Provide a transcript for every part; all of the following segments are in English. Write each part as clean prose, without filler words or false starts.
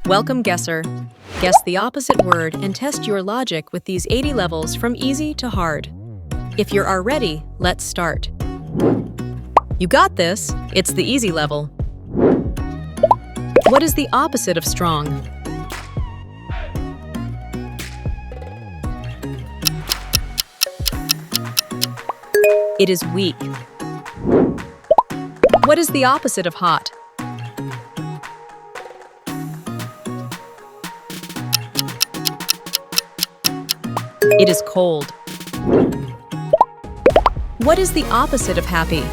Welcome, guesser. Guess the opposite word and test your logic with these 80 levels from easy to hard. If you are ready, let's start. You got this. It's the easy level. What is the opposite of strong? It is weak. What is the opposite of hot? It is cold. What is the opposite of happy?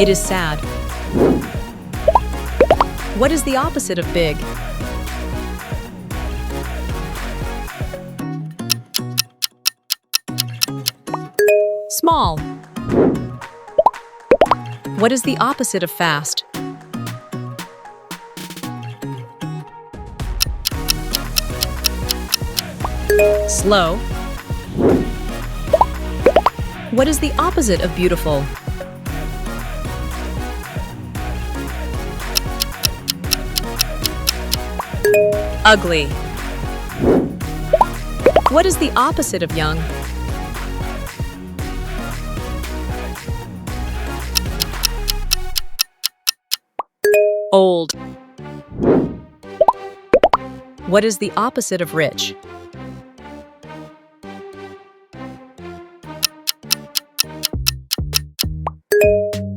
It is sad. What is the opposite of big? Small. What is the opposite of fast? Slow. What is the opposite of beautiful? Ugly. What is the opposite of young? Old. What is the opposite of rich?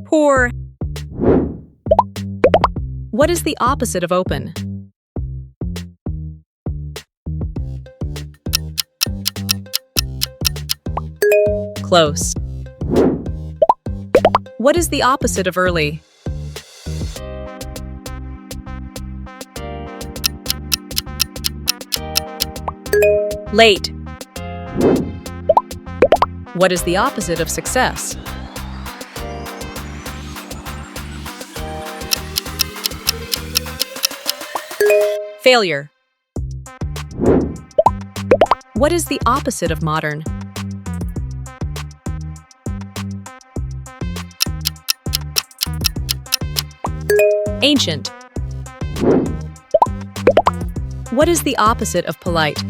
Poor. What is the opposite of open? Close. What is the opposite of early? Late. What is the opposite of success? Failure. What is the opposite of modern? Ancient. What is the opposite of polite?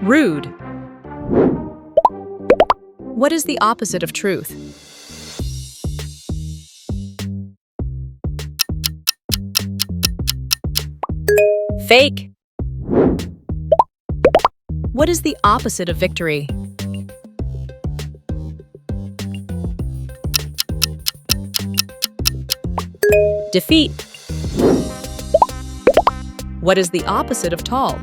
Rude. What is the opposite of truth? Fake. What is the opposite of victory? Defeat. What is the opposite of tall?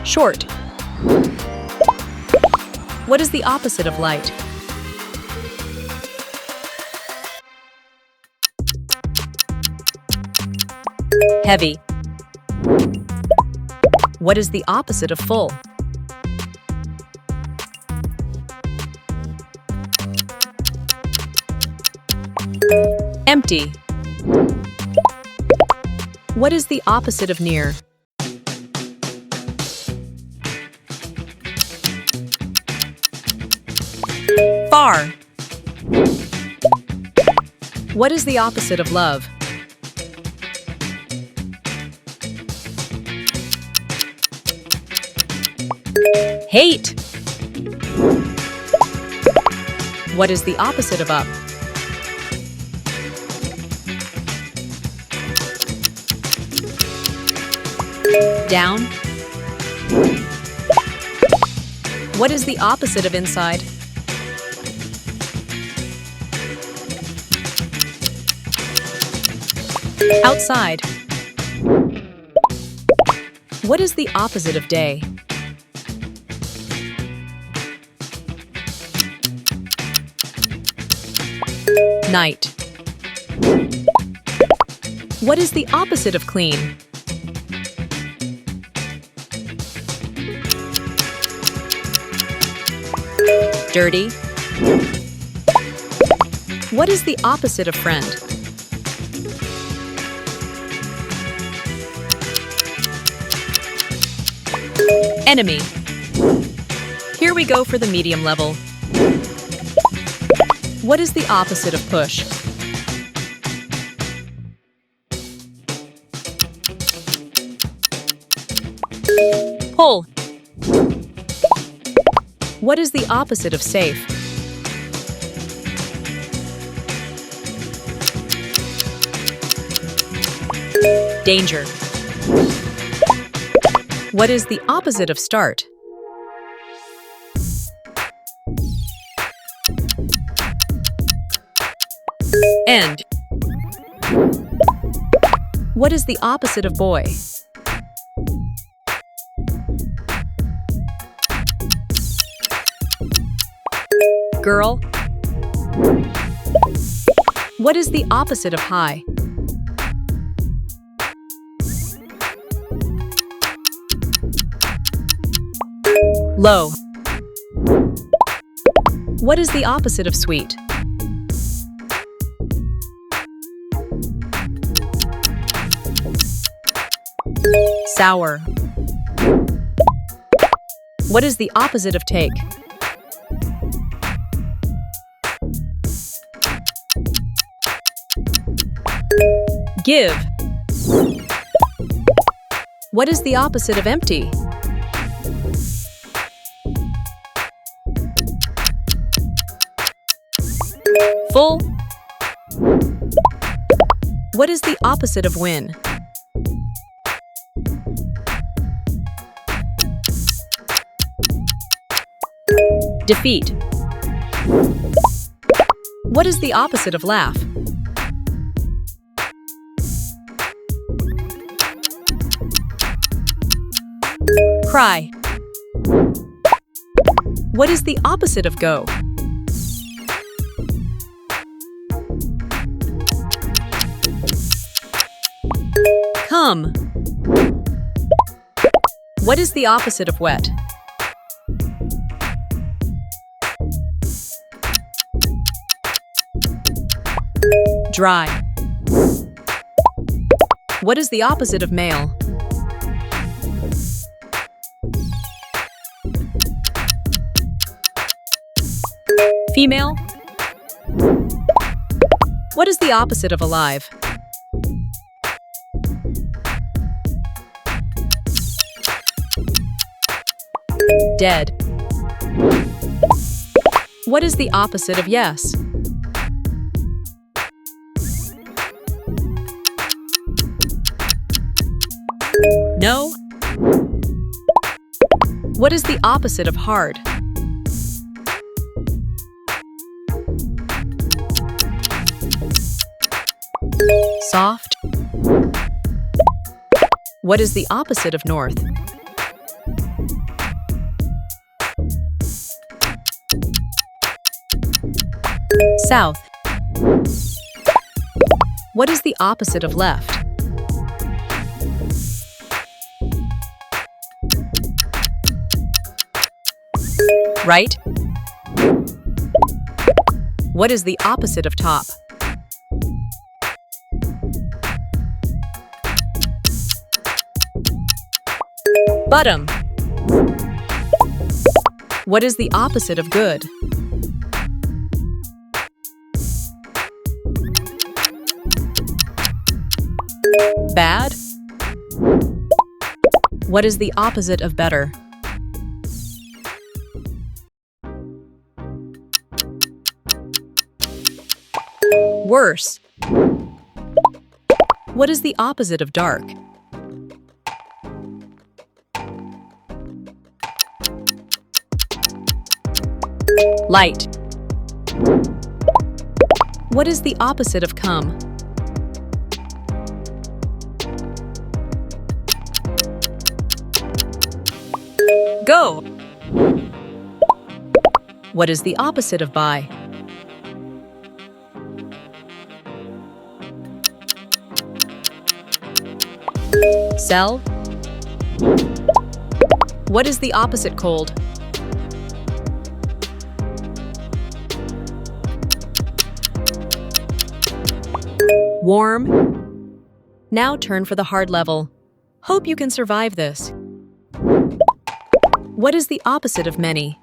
Short. What is the opposite of light? Heavy. What is the opposite of full? Empty. What is the opposite of near? Far. What is the opposite of love? Hate. What is the opposite of up? Down. What is the opposite of inside? Outside. What is the opposite of day? Night. What is the opposite of clean? Dirty. What is the opposite of friend? Enemy. Here we go for the medium level. What is the opposite of push? Pull. What is the opposite of safe? Danger. What is the opposite of start? End. What is the opposite of boy? Girl. What is the opposite of high? Low. What is the opposite of sweet? Sour. What is the opposite of take? Give. What is the opposite of empty? Full. What is the opposite of win? Defeat. What is the opposite of laugh? Cry. What is the opposite of go? Come. What is the opposite of wet? Dry. What is the opposite of male? Female. What is the opposite of alive? Dead. What is the opposite of yes? No. What is the opposite of hard? Soft. What is the opposite of north? South. What is the opposite of left? Right. What is the opposite of top? Bottom. What is the opposite of good? Bad. What is the opposite of better? Worse. What is the opposite of dark? Light. What is the opposite of come? Go. What is the opposite of buy? Sell. What is the opposite cold? Warm. Now turn for the hard level. Hope you can survive this. What is the opposite of many?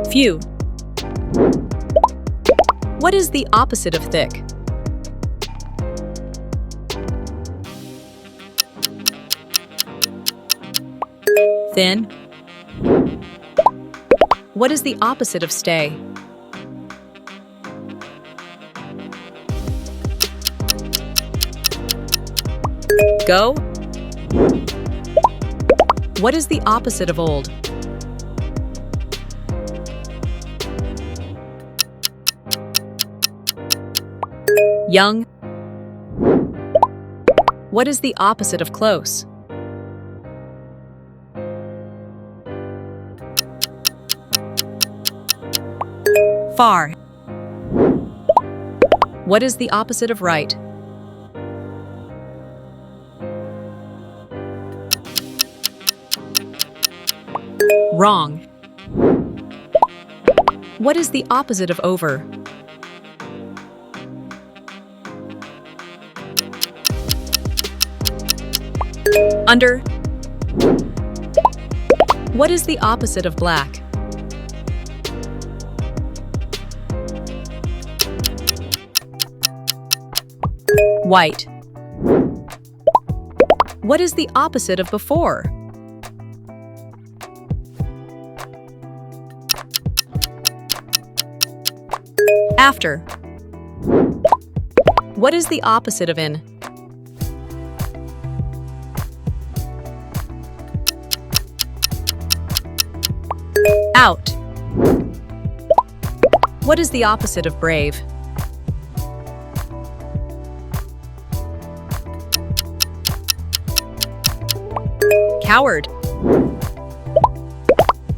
Few. What is the opposite of thick? Thin. What is the opposite of stay? Go. What is the opposite of old? Young. What is the opposite of close? Far. What is the opposite of right? Wrong. What is the opposite of over? Under. What is the opposite of black? White. What is the opposite of before? After. What is the opposite of in? Out. What is the opposite of brave? Coward.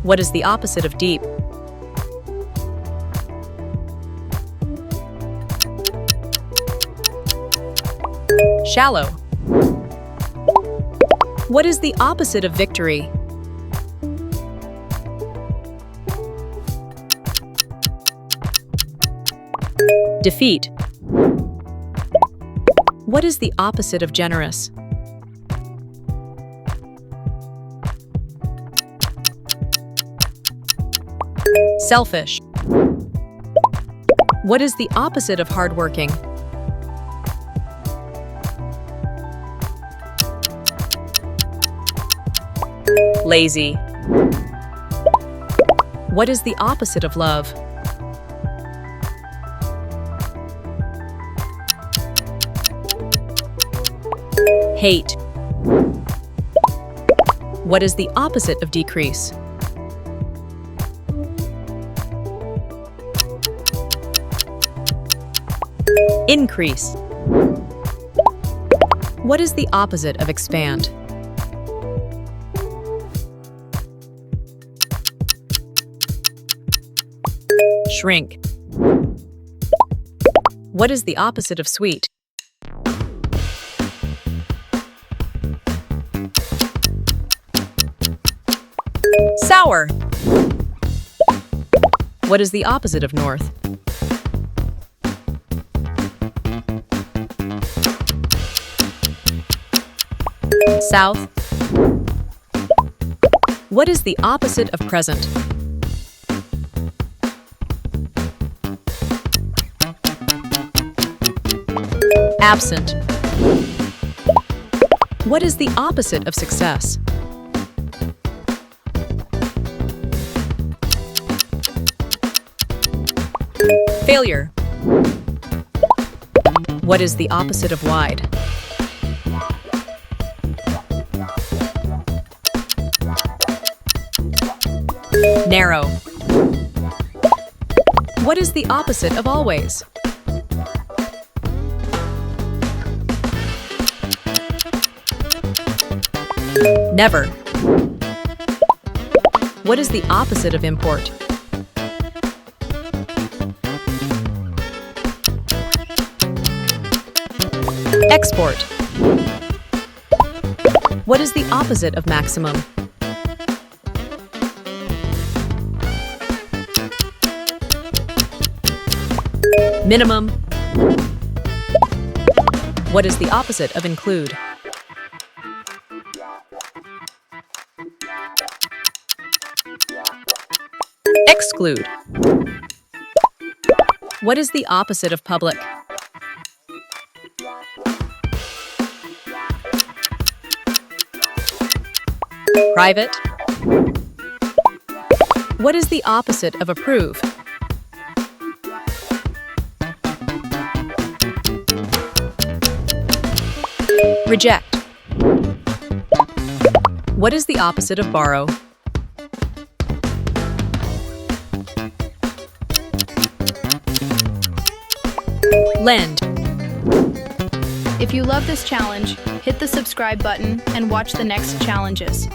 What is the opposite of deep? Shallow. What is the opposite of victory? Defeat. What is the opposite of generous? Selfish. What is the opposite of hardworking? Lazy. What is the opposite of love? Hate. What is the opposite of decrease? Increase. What is the opposite of expand? Shrink. What is the opposite of sweet? Sour. What is the opposite of north? South. What is the opposite of present? Absent. What is the opposite of success? Failure. What is the opposite of wide? Narrow. What is the opposite of always? Never. What is the opposite of import? Export. What is the opposite of maximum? Minimum. What is the opposite of include? Exclude. What is the opposite of public? Private. What is the opposite of approve? Reject. What is the opposite of borrow? Lend. If you love this challenge, hit the subscribe button and watch the next challenges.